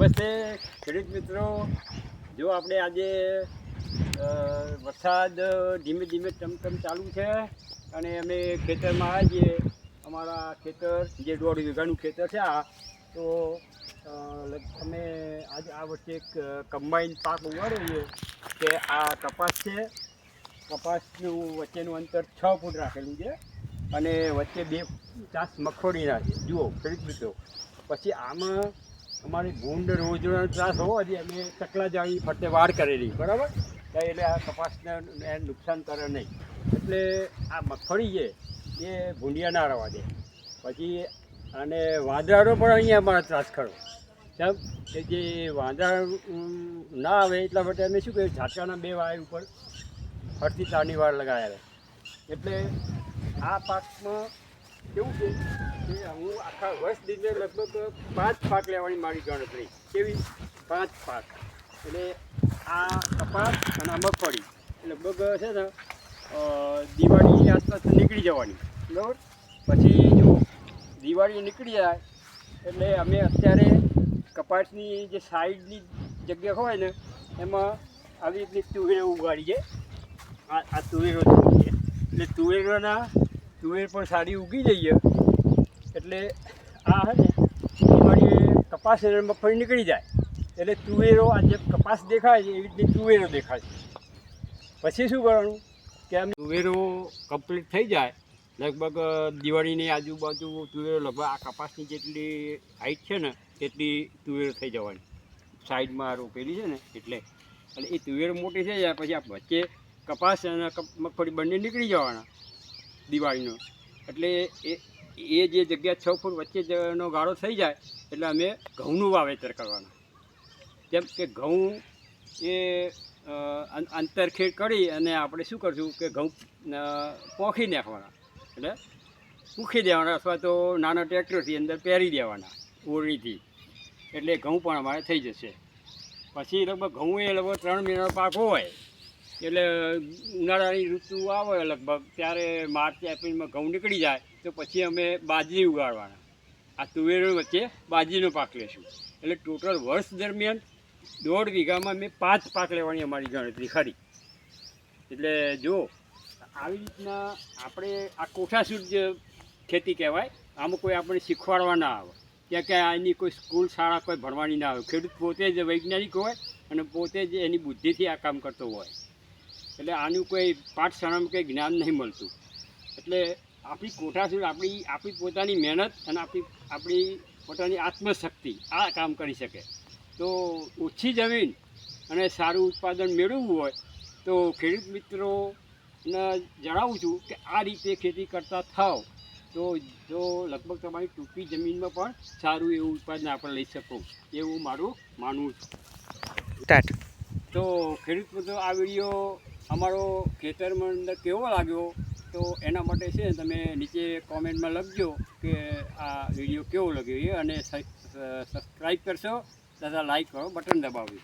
નમસ્તે ખેડૂત મિત્રો, જો આપણે આજે વરસાદ ધીમે ધીમે ટમટમ ચાલુ છે અને અમે ખેતરમાં આવ્યા છીએ. અમારા ખેતર જે 1.5 વીઘાનું ખેતર છે આ, તો અમે આજ આ વર્ષે એક કમ્બાઈન પાક ઉગાડ્યો છે કે આ કપાસ છે. કપાસનું વચ્ચેનું અંતર 6 ફૂટ રાખેલું છે અને વચ્ચે 2 ચાસ મગફળીના છે. જુઓ ખેડૂત મિત્રો, પછી આમાં અમારી ભૂંડ રોજનો ત્રાસ હોવાથી અમે ચકલા જાળી ફરતે વાર કરેલી, બરાબર, એટલે આ કપાસને નુકસાન કરે નહીં. એટલે આ મગફળી છે એ ભૂંડિયા ના રહેવા દે. પછી અને વાંદરાનો પણ અહીંયા અમારા ત્રાસ ખરો, કેમ કે જે વાંદરા ના આવે એટલા માટે અમે શું કહ્યું, ઝાટકાના 2 વાય ઉપર ફરતી તારની વાર લગાવ્યા. એટલે આ પાકમાં કેવું છે કે હું આખા વર્ષ દીધે લગભગ 5 પાક લેવાની મારી ગણતરી. કેવી 5 પાક? એટલે આ કપાસ અને આ મગફળી લગભગ છે ને દિવાળીની આસપાસ નીકળી જવાની, બરાબર. પછી જો દિવાળી નીકળી જાય એટલે અમે અત્યારે કપાસની જે સાઈડની જગ્યા હોય ને એમાં આવી રીતની તુવેરો ઉગાડી છે. આ તુવેરો છે એટલે તુવેર પણ સારી ઉગી જઈએ એટલે આ હે ને દિવાળી કપાસ અને મગફળી નીકળી જાય એટલે તુવેરો, આ જે કપાસ દેખાય છે એવી રીતની તુવેરો દેખાય છે. પછી શું કરવાનું કે આમ તુવેરો કમ્પ્લીટ થઈ જાય, લગભગ દિવાળીની આજુબાજુ તુવેરો લગભગ આ કપાસની જેટલી હાઈટ છે ને એટલી તુવેરો થઈ જવાની, સાઈડમાં રોપેલી છે ને એટલે. અને એ તુવેરો મોટી થઈ જાય પછી આ વચ્ચે કપાસ અને મગફળી બંને નીકળી જવાના દિવાળીનો. એટલે એ જે જગ્યા 6 ફૂટ વચ્ચેનો ગાળો થઈ જાય એટલે અમે ઘઉંનું વાવેતર કરવાના. કેમ કે ઘઉં એ અંતરખેડ કરી અને આપણે શું કરશું કે ઘઉં પોખી નાખવાના, એટલે પૂખી દેવાના અથવા તો નાના ટ્રેક્ટરથી અંદર પહેરી દેવાના ઓરણીથી, એટલે ઘઉં પણ અમારે થઈ જશે. પછી લગભગ ઘઉં એ લગભગ 3 મહિનાનો પાક હોય એટલે ઉનાળાની ઋતુ આવે લગભગ ત્યારે માર્ચ એપ્રિલમાં ઘઉં નીકળી જાય તો પછી અમે બાજરી ઉગાડવાના. આ તુવેરો વચ્ચે બાજરીનો પાક લેશું. એટલે ટોટલ વર્ષ દરમિયાન 1.5 વીઘામાં અમે 5 પાક લેવાની અમારી ગણતરી ખરી. એટલે જો આવી રીતના આપણે આ કોઠાસૂટ જે ખેતી કહેવાય, આમાં કોઈ આપણે શીખવાડવા ના આવે, ત્યાં કે આની કોઈ સ્કૂલ શાળા કોઈ ભણવાની ના આવે. ખેડૂત પોતે જ વૈજ્ઞાનિક હોય અને પોતે જ એની બુદ્ધિથી આ કામ કરતો હોય. એટલે આનું કોઈ પાઠશાળામાં કંઈ જ્ઞાન નહીં મળતું. એટલે આપણી કોઠાસૂટ આપણી પોતાની મહેનત અને આપણી પોતાની આત્મશક્તિ આ કામ કરી શકે. તો ઓછી જમીન અને સારું ઉત્પાદન મેળવવું હોય તો ખેડૂત મિત્રોને જણાવું છું કે આ રીતે ખેતી કરતા થાવ તો લગભગ તમારી ટૂંકી જમીનમાં પણ સારું એવું ઉત્પાદન આપણે લઈ શકો, એવું મારું માનવું છે. તો ખેડૂત મિત્રો, આ વિડીયો અમારો ખેતરમાં અંદર કેવો લાગ્યો તો એના માટે છે તમે નીચે કોમેન્ટમાં લખજો કે આ વિડીયો કેવો લાગ્યો એ, અને સબસ્ક્રાઈબ કરશો તથા લાઈક કરો બટન દબાવજો.